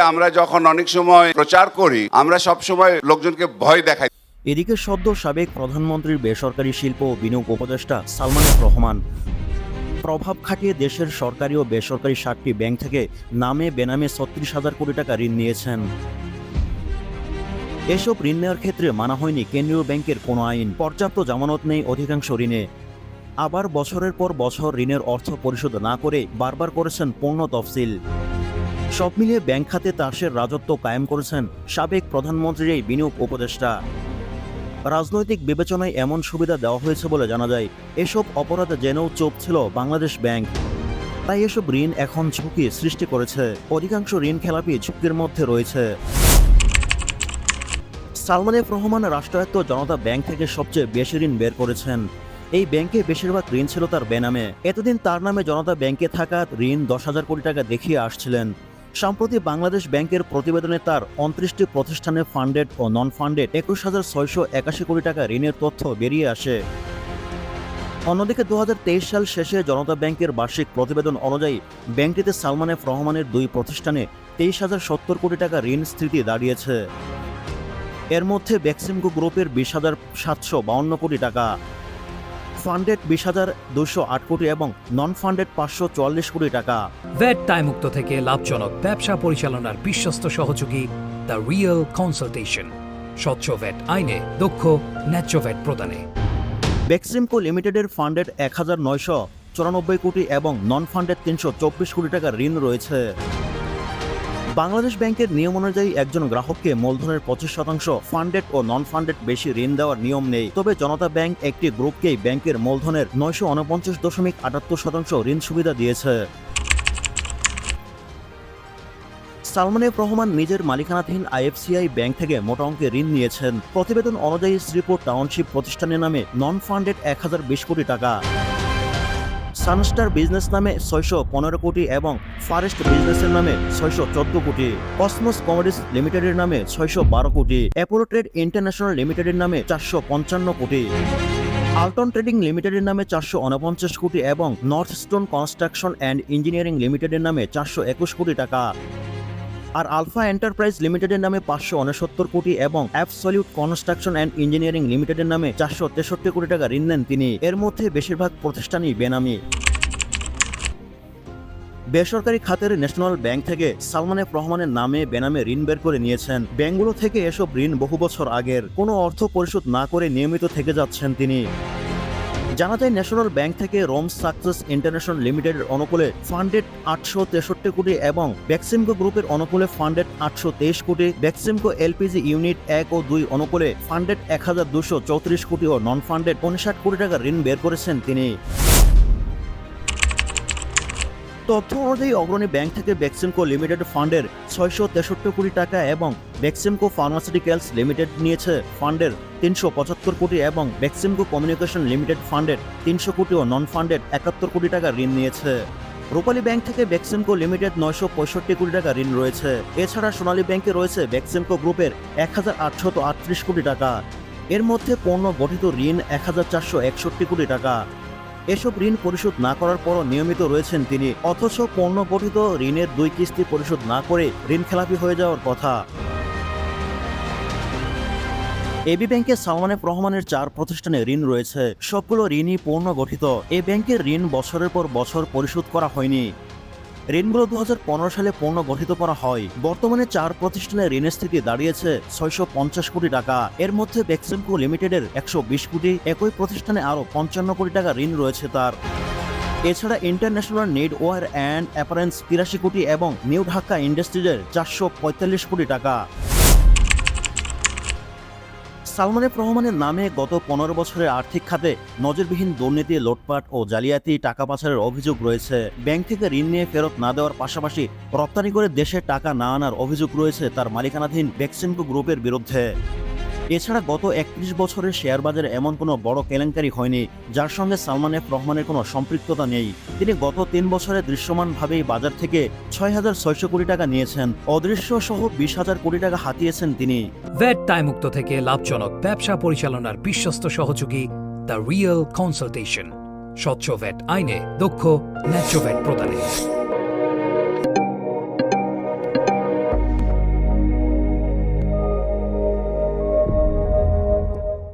আমরা যখন অনেক সময় প্রচার করি, আমরা সব সময় লোকজনকে ভয় দেখাই। এদিকে সদ্য সাবেক প্রধানমন্ত্রীর বেসরকারি শিল্প ও বিনিয়োগ উপদেষ্টা সালমান এফ রহমান প্রভাব খাটিয়ে দেশের সরকারি ও বেসরকারি 7টি ব্যাংক থেকে নামে বেনামে 36,000 কোটি টাকা ঋণ নিয়েছেন। এসব ঋণ নেওয়ার ক্ষেত্রে মানা হয়নি কেন্দ্রীয় ব্যাংকের কোনো আইন, পর্যাপ্ত জামানত নেই অধিকাংশ ঋণে। আবার বছরের পর বছর ঋণের অর্থ পরিশোধ না করে বারবার করেছেন পূর্ণ তফসিল। সব মিলিয়ে ব্যাংক খাতে তাসের রাজত্ব কায়েম করেছেন সাবেক প্রধানমন্ত্রীর এই বিনিয়োগ উপদেষ্টা। রাজনৈতিক বিবেচনায় এমন সুবিধা দেওয়া হয়েছে বলে জানা যায়। এসব অপরাধ জেনেও চুপ ছিল বাংলাদেশ ব্যাংক। তাই এসব ঋণ এখন ঝুঁকি সৃষ্টি করেছে। অধিকাংশ ঋণ খেলাপি ঝুঁকির মধ্যে রয়েছে। সালমান এফ রহমান রাষ্ট্রায়ত্ত জনতা ব্যাংক থেকে সবচেয়ে বেশি ঋণ বের করেছেন। এই ব্যাংকে বেশিরভাগ ঋণ ছিল তার বেনামে। এতদিন তার নামে জনতা ব্যাংকে থাকা ঋণ 10,000 কোটি টাকা দেখিয়ে আসছিলেন। সম্প্রতি বাংলাদেশ ব্যাংকের প্রতিবেদনে তার 29টি প্রতিষ্ঠানে ফান্ডেড ও নন ফান্ডেড 21,681 কোটি টাকা ঋণের তথ্য বেরিয়ে আসে। অন্যদিকে 2023 সাল শেষে জনতা ব্যাংকের বার্ষিক প্রতিবেদন অনুযায়ী ব্যাংকটিতে সালমান এফ রহমানের 2 প্রতিষ্ঠানে 23,070 কোটি টাকা ঋণ স্থিতি দাঁড়িয়েছে। এর মধ্যে বেক্সিমকো গ্রুপের 20,752 কোটি টাকা, ফান্ডেড 20,208 কোটি এবং নন ফান্ডেড 544 কোটি টাকা। ভ্যাট দায়মুক্ত থেকে লাভজনক ব্যবসা পরিচালনার বিশ্বস্ত সহযোগী দ্য রিয়েল কনসালটেশন, স্বচ্ছ ভ্যাট আইনে দক্ষ ন্যায্য ভ্যাট প্রদানে। বেক্সিমকো লিমিটেডের ফান্ডেড 1,994 কোটি এবং নন ফান্ডেড 324 কোটি টাকার ঋণ রয়েছে। বাংলাদেশ ব্যাংকের নিয়ম অনুযায়ী একজন গ্রাহককে মূলধনের 25% ফান্ডেড ও নন ফান্ডেড বেশি ঋণ দেওয়ার নিয়ম নেই। তবে জনতা ব্যাংক একটি গ্রুপকেই ব্যাংকের মূলধনের 949.78% ঋণ সুবিধা দিয়েছে। সালমান এফ রহমান নিজের মালিকানাধীন আইএফসিআই ব্যাংক থেকে মোটা অঙ্কের ঋণ নিয়েছেন। প্রতিবেদন অনুযায়ী শ্রীপুর টাউনশিপ প্রতিষ্ঠানের নামে নন ফান্ডেড 1,020 কোটি টাকা, সানস্টার বিজনেস নামে 615 কোটি এবং ফরেস্ট বিজনেসের নামে 614 কোটি, কসমোস কমোডিটিস লিমিটেডের নামে 612 কোটি, অ্যাপোলো ট্রেড ইন্টারন্যাশনাল লিমিটেডের নামে 455 কোটি, আলটন ট্রেডিং লিমিটেডের নামে 449 কোটি এবং north stone construction and engineering লিমিটেডের নামে 421 কোটি টাকা। আর আলফা এন্টারপ্রাইজ লিমিটেডের নামে 569 কোটি এবং অ্যাবসলিউট কনস্ট্রাকশন অ্যান্ড ইঞ্জিনিয়ারিং লিমিটেডের নামে 463 কোটি টাকা ঋণ নেন তিনি। এর মধ্যে বেশিরভাগ প্রতিষ্ঠানই বেনামি। বেসরকারি খাতের ন্যাশনাল ব্যাংক থেকে সালমান এফ রহমানের নামে বেনামে ঋণ বের করে নিয়েছেন। ব্যাংকগুলো থেকে এসব ঋণ বহু বছর আগের, কোনো অর্থ পরিশোধ না করে নিয়মিত থেকে যাচ্ছেন তিনি। জানা যায় ন্যাশনাল ব্যাংক থেকে রোম সাকসেস ইন্টারন্যাশনাল লিমিটেডের অনুকূলে ফান্ডেড 863 কোটি এবং বেক্সিমকো গ্রুপের অনুকূলে ফান্ডেড 823 কোটি, বেক্সিমকো এলপিজি ইউনিট 1 ও 2 অনুকূলে ফান্ডেড 1,234 কোটি ও নন ফান্ডেড 59 কোটি টাকা ঋণ বের করেছেন তিনি। তথ্য অনুযায়ী অগ্রণী ব্যাংক থেকে বেক্সিমকো লিমিটেড ফান্ডের 663 কোটি টাকা এবং বেক্সিমকো ফার্মাসিউটিক্যালস লিমিটেড নিয়েছে ফান্ডের 375 কোটি এবং বেক্সিমকো কমিউনিকেশন লিমিটেড ফান্ডের 300 কোটি ও নন ফান্ডেড 71 কোটি টাকা ঋণ নিয়েছে। রূপালী ব্যাংক থেকে বেক্সিমকো লিমিটেড 965 কোটি টাকা ঋণ রয়েছে। এছাড়া সোনালী ব্যাংকে রয়েছে বেক্সিমকো গ্রুপের 1,838 কোটি টাকা। এর মধ্যে পণ্য গঠিত ঋণ 1,461 কোটি টাকা। এসব ঋণ পরিশোধ না করার পরও নিয়মিত রয়েছেন তিনি, অথচ পণ্য গঠিত ঋণের 2 কিস্তি পরিশোধ না করে ঋণ খেলাপি হয়ে যাওয়ার কথা। এবি ব্যাংকে সালমান এফ রহমানের 4 প্রতিষ্ঠানে ঋণ রয়েছে। সবগুলো ঋণই পূর্ণ গঠিত। এই ব্যাংকের ঋণ বছরের পর বছর পরিশোধ করা হয়নি। ঋণগুলো 2015 সালে পূর্ণ গঠিত করা হয়। বর্তমানে 4 প্রতিষ্ঠানের ঋণের স্থিতি দাঁড়িয়েছে 650 কোটি টাকা। এর মধ্যে বেক্সিমকো লিমিটেডের 120 কোটি, একই প্রতিষ্ঠানে আরও 55 কোটি টাকা ঋণ রয়েছে তার। এছাড়া ইন্টারন্যাশনাল নেটওয়ার অ্যান্ড অ্যাপারেন্স 83 কোটি এবং নিউ ঢাকা ইন্ডাস্ট্রিজের 445 কোটি টাকা। সালমান এফ রহমানের নামে গত 15 বছরের আর্থিক খাতে নজিরবিহীন দুর্নীতি, লুটপাট ও জালিয়াতি, টাকা পাচারের অভিযোগ রয়েছে। ব্যাংক থেকে ঋণ নিয়ে ফেরত না দেওয়ার পাশাপাশি রপ্তানি করে দেশে টাকা না আনার অভিযোগ রয়েছে তার মালিকানাধীন বেক্সিমকো গ্রুপের বিরুদ্ধে। এছাড়া গত 31 বছরের শেয়ার বাজারে এমন কোনো বড় কেলেঙ্কারি হয়নি যার সঙ্গে সালমান এফ রহমানের কোনো সম্পৃক্ততা নেই। তিনি গত 3 বছরে দৃশ্যমানভাবেই বাজার থেকে 6,600 কোটি টাকা নিয়েছেন। অদৃশ্য সহ 20,000 কোটি টাকা হাতিয়েছেন তিনি। ভ্যাট দায়মুক্ত থেকে লাভজনক ব্যবসা পরিচালনার বিশ্বস্ত সহযোগী দ্য রিয়েল কনসালটেশন, স্বচ্ছ ভ্যাট আইনে দক্ষ ন্যায্য ভ্যাট প্রদানে।